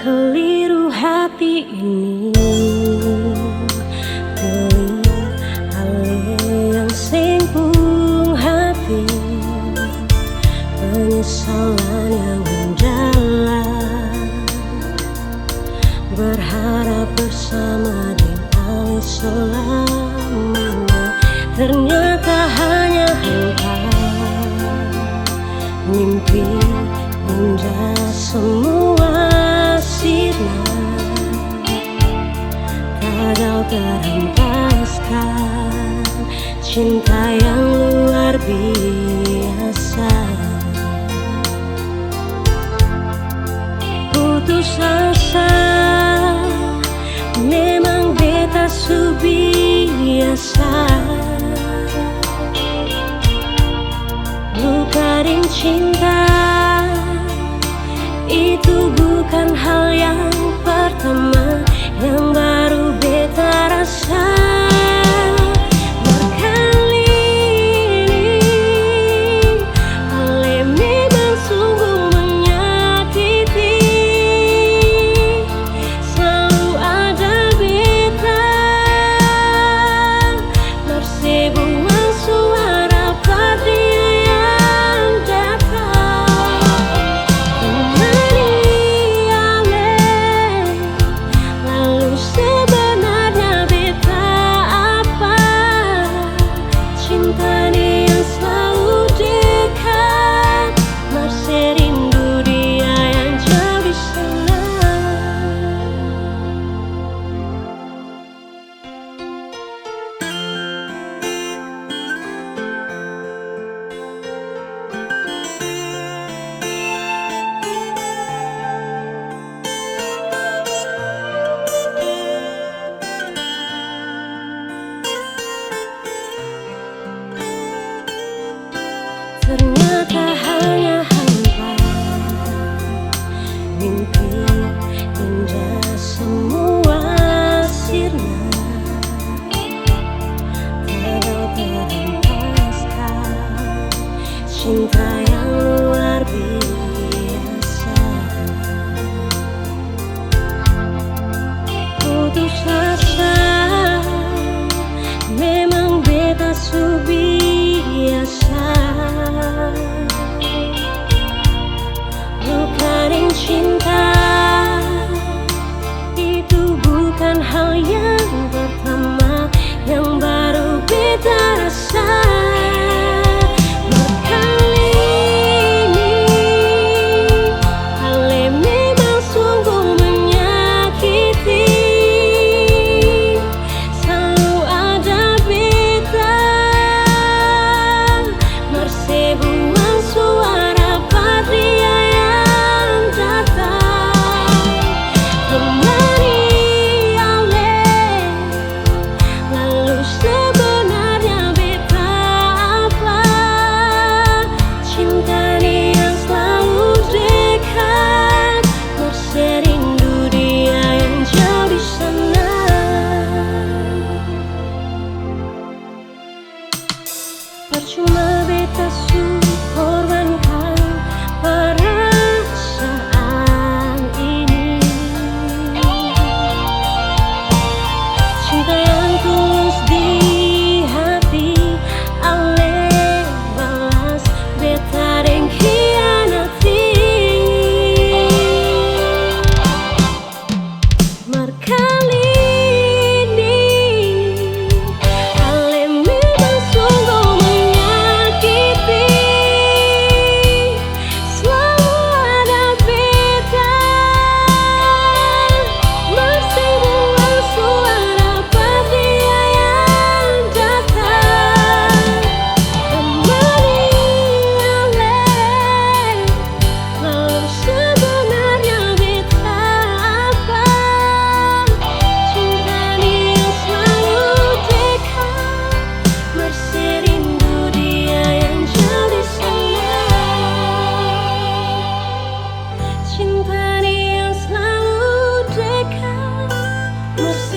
keliru hati ini, geling alih yang singgung hati, penyesalan yang mendalam, berharap bersama dengan selamanya, ternyata hanya hampa. Mimpi indah semua sirna, gagal terhempaskan cinta yang luar biasa. Putus asa, memang beta su biasa. Luka dan cinta itu bukan hal yang pertama, yang baru beta rasa. Berkali ini Ale memang sungguh menyakiti, selalu ada beta bersebut suara padi. Ternyata hanya hampa, mimpi indah semua sirna, gagal terhempaskan cinta yang luar biasa. Putus asa, memang beta su biasa. Luka dan cinta itu bukan hal yang pertama, yang baru beta rasa. Berkali ini Ale memang sungguh menyakiti, selalu ada beta bersebut suara patria yang datang. Kemari Ale, lalu sebenarnya beta apa? Cinta yang selalu dekat, berserindu dia yang jauh di sana. Percuma beta su korbankan perasaan ini, cinta yang tulus di hati Ale balas beta dan khianati. Berkali ini Ale memang sungguh menyakiti, selalu ada beta bersebut suara patria yang datang. Kembali Ale, lalu sebenarnya beta apa? Cinta yang selalu dekat, berserindu dia yang jauh di sana. Cinta yang selalu dekat, berserindu